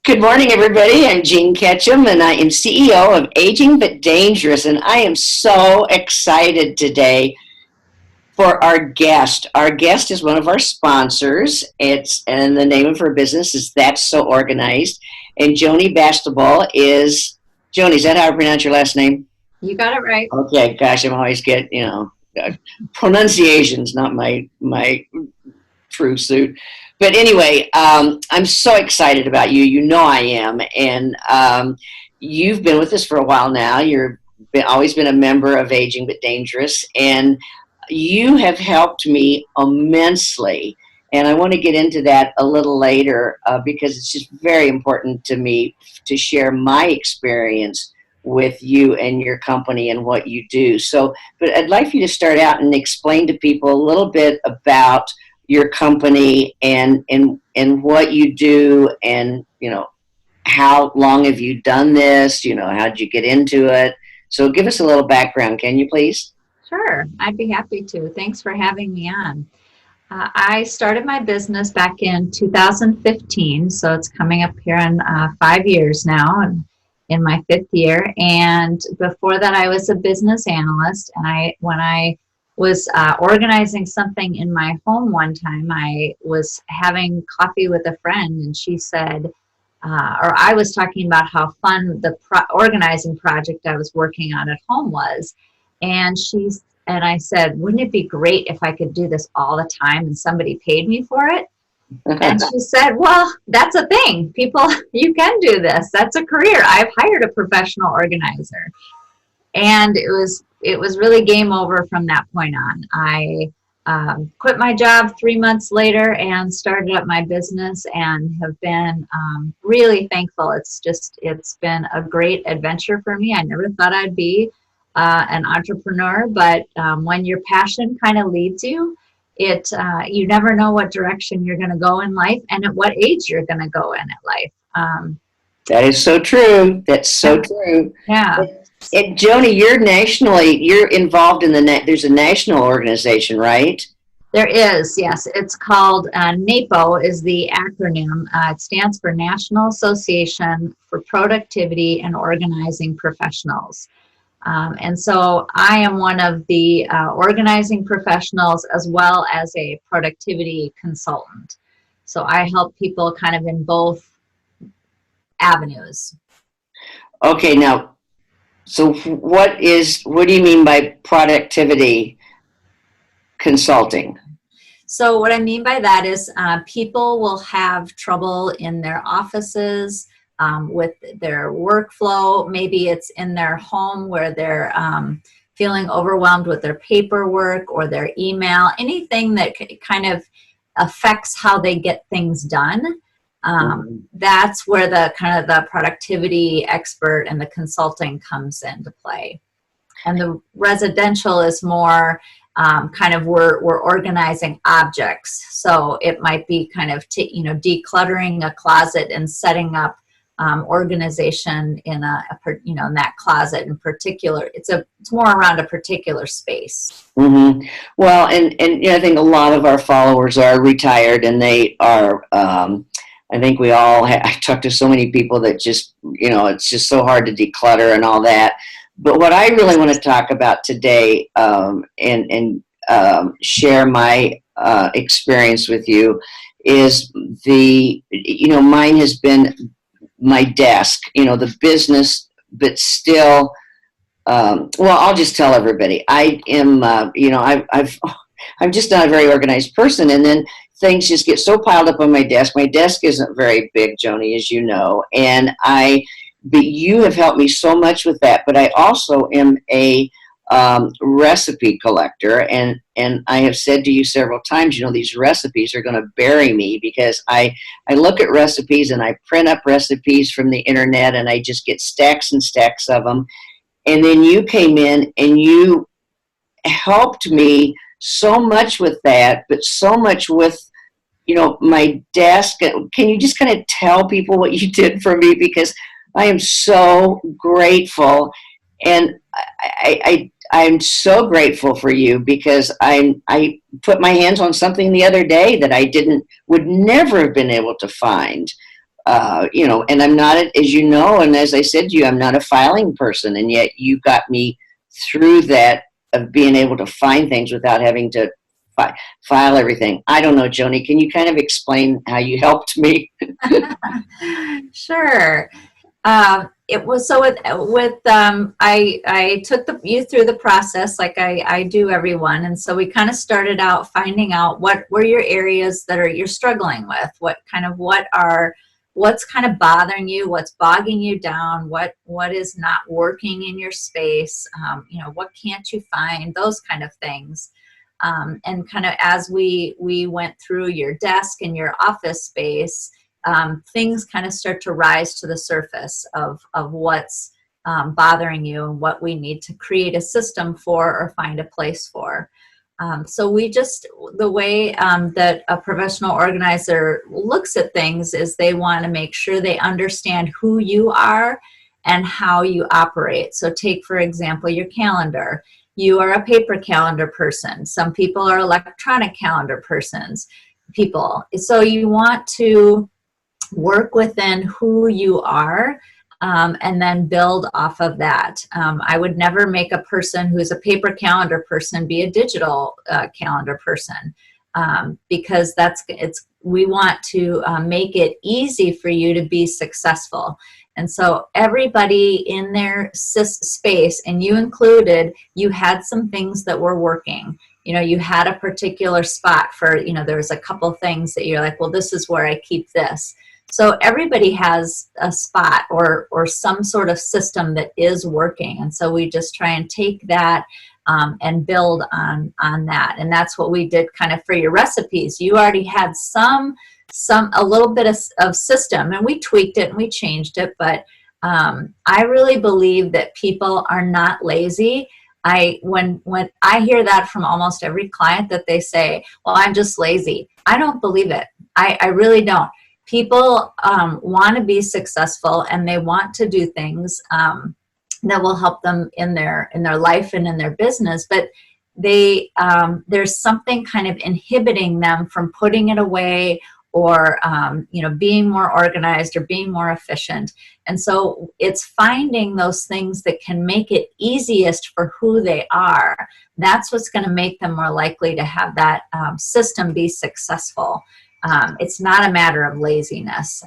Good morning, everybody. I'm Jean Ketcham, and I am CEO of Aging But Dangerous, and I am so excited today for our guest. Our guest is one of our sponsors. And the name of her business is That's So Organized. And Joni Bastable is Joni. Is that how I pronounce your last name? You got it right. Okay, gosh, I'm always pronunciation's not my true suit. But anyway, I'm so excited about you. You know I am. And you've been with us for a while now. Always been a member of Aging But Dangerous. And you have helped me immensely. And I want to get into that a little later because it's just very important to me to share my experience with you and your company and what you do. But I'd like for you to start out and explain to people a little bit about your company and what you do, and how long have you done this, how did you get into it? So give us a little background, can you please? Sure, I'd be happy to. Thanks for having me on. I started my business back in 2015, so it's coming up here in 5 years now. I'm in my 5th year, and before that I was a business analyst. And when I was organizing something in my home one time, I was having coffee with a friend, and she said, or I was talking about how fun the organizing project I was working on at home was. And I said, wouldn't it be great if I could do this all the time and somebody paid me for it? And she said, well, that's a thing. People, you can do this. That's a career. I've hired a professional organizer. And it was really game over from that point on. I quit my job 3 months later and started up my business, and have been really thankful. It's been a great adventure for me. I never thought I'd be an entrepreneur, but when your passion kind of leads you, you never know what direction you're going to go in life and at what age you're going to go in at life. That is so true. That's so true. Yeah. And Joni, you're involved in there's a national organization, right? There is, yes. It's called NATO is the acronym. It stands for National Association for Productivity and Organizing Professionals. And so I am one of the organizing professionals as well as a productivity consultant. So I help people kind of in both avenues. Okay, now, so what do you mean by productivity consulting? So what I mean by that is people will have trouble in their offices with their workflow. Maybe it's in their home where they're feeling overwhelmed with their paperwork or their email, anything that kind of affects how they get things done. That's where the kind of the productivity expert and the consulting comes into play. And the residential is more kind of we're organizing objects. So it might be kind of decluttering a closet and setting up organization in in that closet in particular. It's more around a particular space. Mm-hmm. Well, and I think a lot of our followers are retired, and they are. I think we all. I talk to so many people that just it's just so hard to declutter and all that. But what I really want to talk about today, and share my experience with you, is mine has been my desk, the business, but still, I'll just tell everybody, I am, I'm just not a very organized person. And then things just get so piled up on my desk. My desk isn't very big, Joni, as you know, but you have helped me so much with that. But I also am a recipe collector, and I have said to you several times, these recipes are going to bury me, because I look at recipes and I print up recipes from the internet, and I just get stacks and stacks of them. And then you came in and you helped me so much with that, but so much with my desk. Can you just kind of tell people what you did for me, because I am so grateful. And I'm so grateful for you, because I put my hands on something the other day that I would never have been able to find and I'm not, as you know, and as I said to you, I'm not a filing person, and yet you got me through that of being able to find things without having to file everything. I don't know, Joni, can you kind of explain how you helped me? Sure. It was so I took you through the process like I do everyone, and so we kind of started out finding out what were your areas that you're struggling with, what's kind of bothering you, what's bogging you down, what is not working in your space, what can't you find, those kind of things. And kind of as we went through your desk and your office space, things kind of start to rise to the surface of what's bothering you and what we need to create a system for or find a place for. So the way that a professional organizer looks at things is they want to make sure they understand who you are and how you operate. So take, for example, your calendar. You are a paper calendar person. Some people are electronic calendar people. So you want to work within who you are, and then build off of that. I would never make a person who's a paper calendar person be a digital calendar person, because we want to make it easy for you to be successful. And so everybody in their space, and you included, you had some things that were working. You had a particular spot for, there was a couple things that you're like, well, this is where I keep this. So everybody has a spot or some sort of system that is working. And so we just try and take that and build on that. And that's what we did kind of for your recipes. You already had a little bit of system, and we tweaked it and we changed it. But I really believe that people are not lazy. When I hear that from almost every client, that they say, well, I'm just lazy. I don't believe it. I really don't. People want to be successful, and they want to do things that will help them in their life and in their business, but there's something kind of inhibiting them from putting it away, or being more organized or being more efficient. And so it's finding those things that can make it easiest for who they are. That's what's going to make them more likely to have that system be successful. It's not a matter of laziness.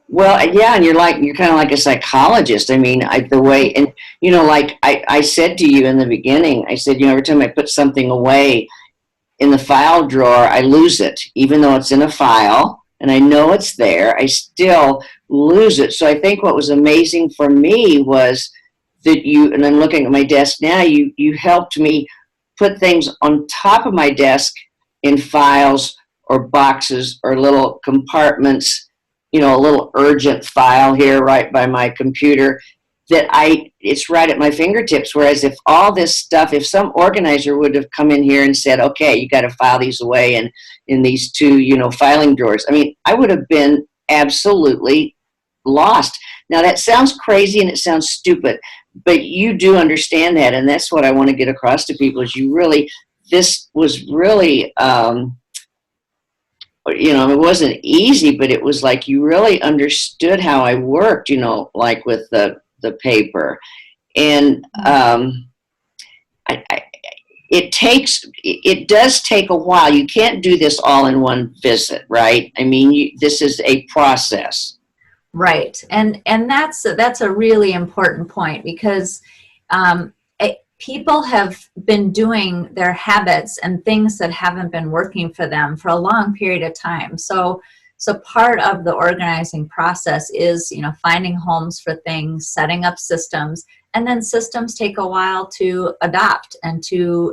Well, yeah, and you're kind of like a psychologist. I mean, like I said to you in the beginning, I said, every time I put something away in the file drawer, I lose it. Even though it's in a file and I know it's there, I still lose it. So I think what was amazing for me was that and I'm looking at my desk now, you helped me put things on top of my desk in files or boxes or little compartments, a little urgent file here right by my computer that it's right at my fingertips. Whereas if all this stuff, if some organizer would have come in here and said, okay, you got to file these away in these two, filing drawers, I would have been absolutely lost. Now that sounds crazy and it sounds stupid, but you do understand that. And that's what I want to get across to people is this was really, it wasn't easy, but it was like you really understood how I worked, like with the paper. And it does take a while. You can't do this all in one visit, right? This is a process. Right. And that's a really important point, because people have been doing their habits and things that haven't been working for them for a long period of time. So part of the organizing process is, finding homes for things, setting up systems, and then systems take a while to adopt and to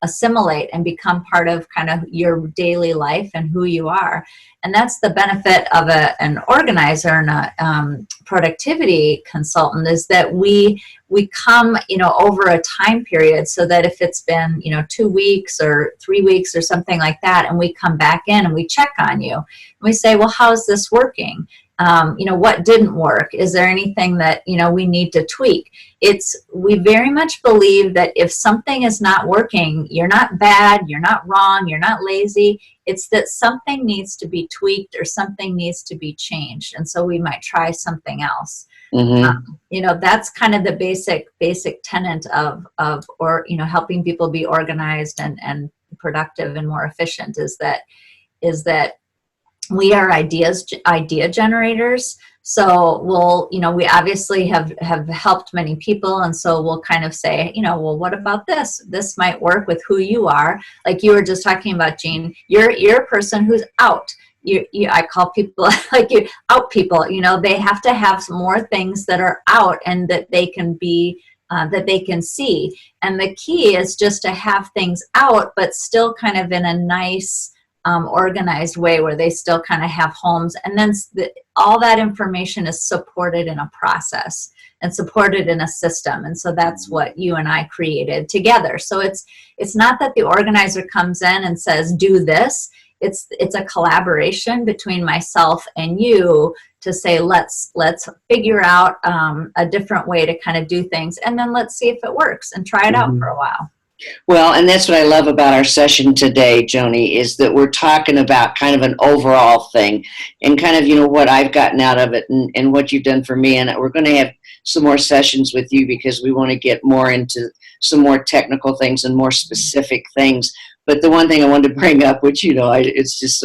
assimilate and become part of kind of your daily life and who you are. And that's the benefit of an organizer and a productivity consultant, is that we come, over a time period, so that if it's been, 2 weeks or 3 weeks or something like that, and we come back in and we check on you, and we say, well, how's this working? what didn't work? Is there anything that, we need to tweak? We very much believe that if something is not working, you're not bad, you're not wrong, you're not lazy. It's that something needs to be tweaked or something needs to be changed. And so we might try something else. That's kind of the basic tenet of helping people be organized and productive and more efficient is that we are idea generators. So we obviously have helped many people. And so we'll kind of say, well, what about this? This might work with who you are. Like you were just talking about, Jean, you're a person who's out. I call people like you out people, they have to have some more things that are out and that they can be, that they can see. And the key is just to have things out, but still kind of in a nice, organized way where they still kind of have homes. And then all that information is supported in a process and supported in a system. And so that's what you and I created together. So it's not that the organizer comes in and says, do this. It's a collaboration between myself and you to say, let's figure out a different way to kind of do things. And then let's see if it works and try it out for a while. Well, and that's what I love about our session today, Joni, is that we're talking about kind of an overall thing and kind of, what I've gotten out of it and what you've done for me. And we're going to have some more sessions with you because we want to get more into some more technical things and more specific things. But the one thing I wanted to bring up, which, it's just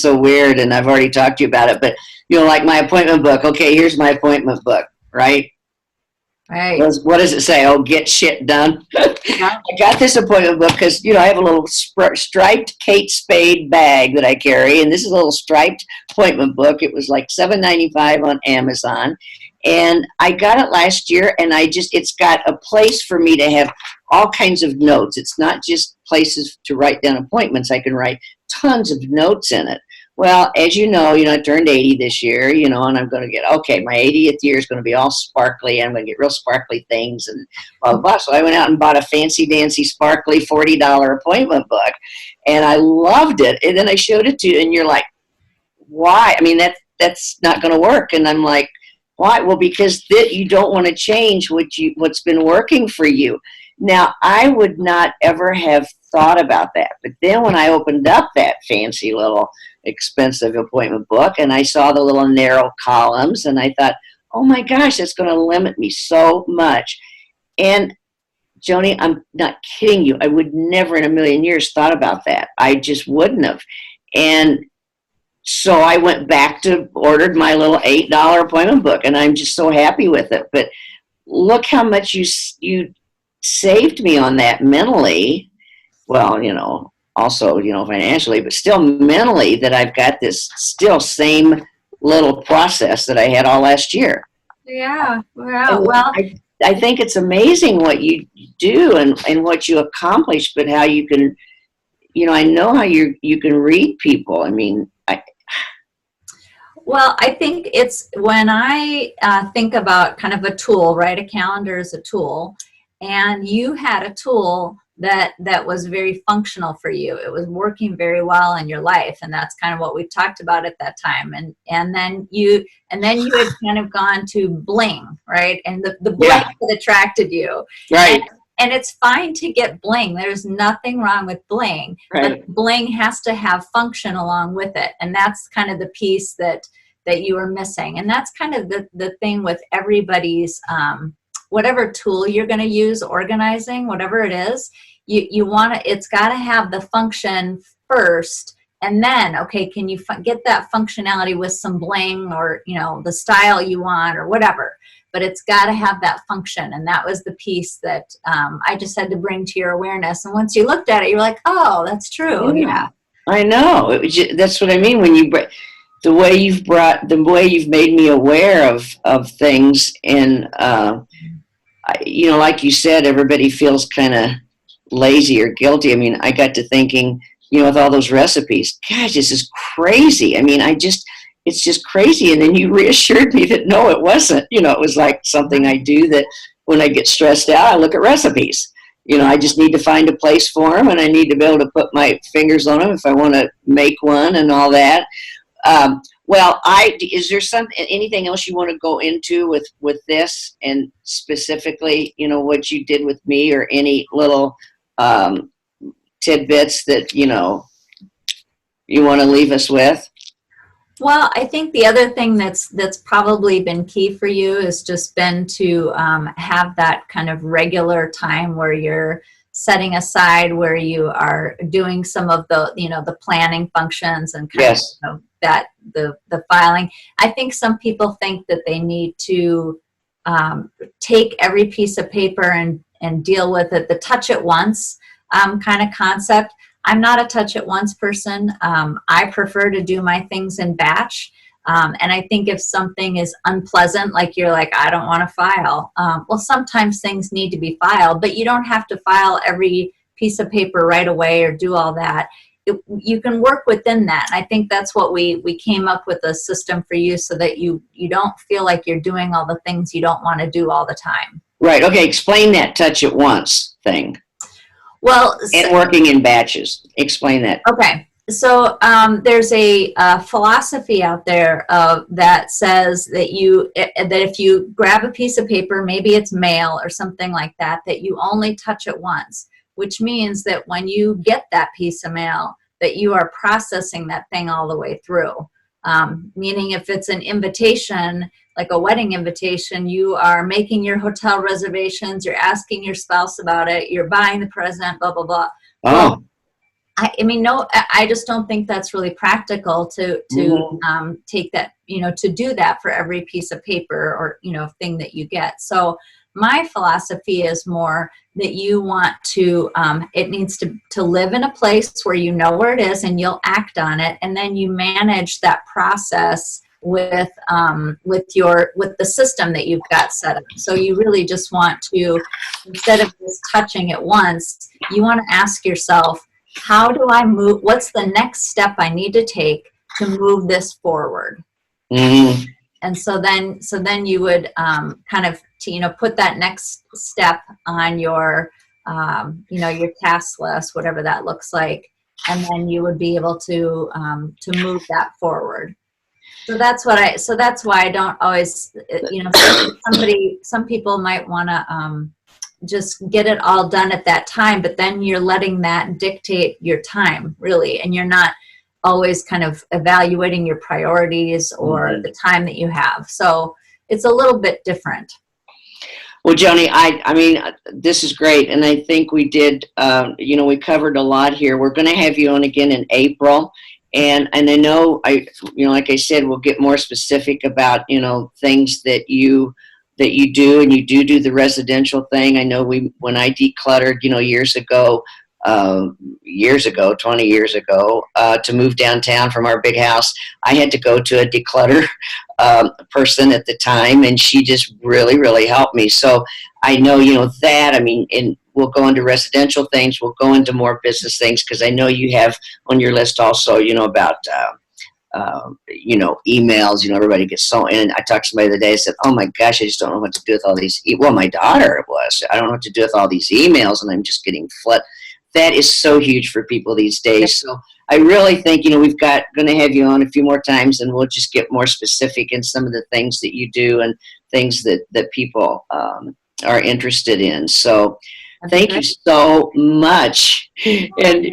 so weird. And I've already talked to you about it, but, like my appointment book. Okay, here's my appointment book, right? Right. What does it say? Oh, get shit done. I got this appointment book because, I have a little striped Kate Spade bag that I carry. And this is a little striped appointment book. It was like $7.95 on Amazon. And I got it last year. And it's got a place for me to have all kinds of notes. It's not just places to write down appointments. I can write tons of notes in it. Well, as you know, I turned 80 this year, and I'm going to get, my 80th year is going to be all sparkly. I'm going to get real sparkly things and blah, blah, blah. So I went out and bought a fancy dancy sparkly $40 appointment book and I loved it. And then I showed it to you and you're like, why? I mean, that's not going to work. And I'm like, why? Well, because you don't want to change what's been working for you. Now, I would not ever have thought about that. But then when I opened up that fancy little expensive appointment book and I saw the little narrow columns and I thought, oh my gosh, that's going to limit me so much. And Joni, I'm not kidding you. I would never in a million years thought about that. I just wouldn't have. And so I went back to ordered my little $8 appointment book and I'm just so happy with it. But look how much you saved me on that mentally. Well, also, financially, but still mentally that I've got this still same little process that I had all last year. Yeah. Well, I think it's amazing what you do and what you accomplish, but how you can, I know how you can read people. I mean, well, I think it's when I think about kind of a tool, right? A calendar is a tool, and you had a tool that was very functional for you. It was working very well in your life, and that's kind of what we talked about at that time. And then you had kind of gone to bling, right? And the bling that attracted you, right? And it's fine to get bling. There's nothing wrong with bling, right. But bling has to have function along with it, and that's kind of the piece that you were missing. And that's kind of the thing with everybody's. Whatever tool you're going to use, organizing, whatever it is, you want to, it's got to have the function first. And then, okay, can you get that functionality with some bling or, the style you want or whatever, but it's got to have that function. And that was the piece that I just had to bring to your awareness. And once you looked at it, you're like, oh, that's true. Yeah. I know. That's what I mean. When the way you've made me aware of things and, like you said, everybody feels kind of lazy or guilty. I mean, I got to thinking, with all those recipes, gosh, this is crazy. I mean, it's just crazy. And then you reassured me that no, it wasn't. It was like something I do that when I get stressed out, I look at recipes. I just need to find a place for them and I need to be able to put my fingers on them if I want to make one and all that. Well, is there anything else you want to go into with this, and specifically, what you did with me, or any little um, tidbits that you want to leave us with? Well, I think the other thing that's probably been key for you is just been to have that kind of regular time where you're setting aside, where you are doing some of the planning functions and kind Yes. of that the filing. I think some people think that they need to take every piece of paper and deal with it, the touch it once kind of concept. I'm not a touch it once person. I prefer to do my things in batch. And I think if something is unpleasant, like you're like, I don't want to file. Well, sometimes things need to be filed, but you don't have to file every piece of paper right away or do all that. You can work within that. And I think that's what we came up with a system for you, so that you don't feel like you're doing all the things you don't want to do all the time. Right. Okay. Explain that touch it once thing. Well, and working in batches. Explain that. Okay. So there's a philosophy out there that says that if you grab a piece of paper, maybe it's mail or something like that, that you only touch it once, which means that when you get that piece of mail, that you are processing that thing all the way through. Meaning if it's an invitation, like a wedding invitation, you are making your hotel reservations, you're asking your spouse about it, you're buying the present, blah, blah, blah. Oh. Well, I just don't think that's really practical to take that, to do that for every piece of paper or, thing that you get. So my philosophy is more that you want to, it needs to live in a place where you know where it is and you'll act on it. And then you manage that process with the system that you've got set up. So you really just want to, instead of just touching it once, you want to ask yourself, how do I move? What's the next step I need to take to move this forward? Mm-hmm. And so then you would kind of put that next step on your your task list, whatever that looks like, and then you would be able to move that forward. So that's why I don't always, some people might want to just get it all done at that time, but then you're letting that dictate your time, really, and you're not always kind of evaluating your priorities or the time that you have. So it's a little bit different. Well, Joni, I mean, this is great, and I think we did. We covered a lot here. We're going to have you on again in April. And I know like I said, we'll get more specific about, things that you do, and you do the residential thing. I know when I decluttered, years ago, 20 years ago, to move downtown from our big house, I had to go to a declutter person at the time, and she just really, really helped me. So I know, that, and we'll go into residential things, we'll go into more business things, because I know you have on your list also, about emails. Everybody gets so in. I talked to somebody the other day, I said, oh my gosh, I just don't know what to do with all these. Well, my daughter I don't know what to do with all these emails, and I'm just getting flood. That is so huge for people these days. So I really think, we've going to have you on a few more times, and we'll just get more specific in some of the things that you do and things that people are interested in. So thank you so much. And,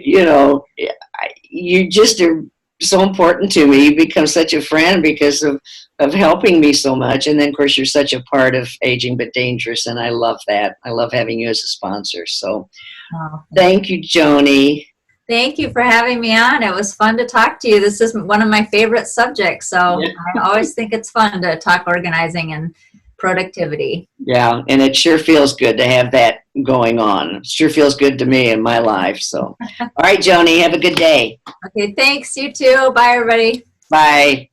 you just are so important to me. You become such a friend because of helping me so much. And then, of course, you're such a part of Aging But Dangerous, and I love that. I love having you as a sponsor. So thank you, Joni. Thank you for having me on. It was fun to talk to you. This is one of my favorite subjects. So I always think it's fun to talk organizing and productivity. Yeah, and it sure feels good to have that going on. It sure feels good to me in my life. So, all right, Joni, have a good day. Okay, thanks. You too. Bye, everybody. Bye.